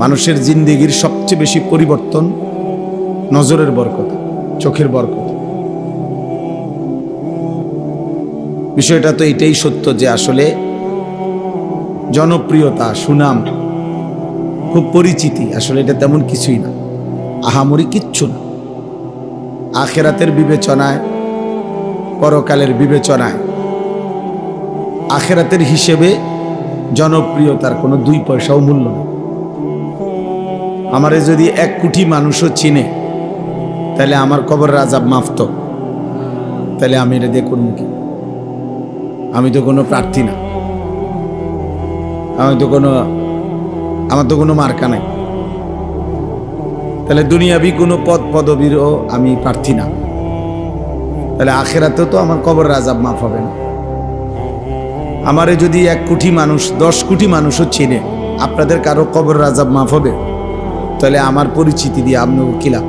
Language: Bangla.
মানুষের জিন্দেগির সবচেয়ে বেশি পরিবর্তন নজরের বরকত, চোখের বরকত। বিষয়টা তো এটাই সত্য যে আসলে জনপ্রিয়তা, সুনাম, খুব পরিচিতি, আসলে এটা তেমন কিছুই না, আহামরি কিচ্ছু না। আখেরাতের বিবেচনায়, পরকালের বিবেচনায়, আখেরাতের হিসেবে জনপ্রিয়তার কোনো 2 পয়সাও মূল্য নেই। আমারে যদি 1 কোটি মানুষও চিনে, তাহলে আমার কবরের আযাব মাফ তো, তাহলে আমি এটা দিয়ে করব কি? আমি তো কোনো প্রার্থী না, আমার তো কোনো মার্কা নাই, তাহলে দুনিয়াবি কোনো পদ পদবীরও আমি প্রার্থী না, তাহলে আখেরাতেও তো আমার কবরের আযাব মাফ হবে না। আমারে যদি 1 কোটি মানুষ, 10 কোটি মানুষও চিনে, আপনাদের কারো কবরের আযাব মাফ হবে? তাহলে আমার পরিচিতি দিয়ে আপনার কি লাভ?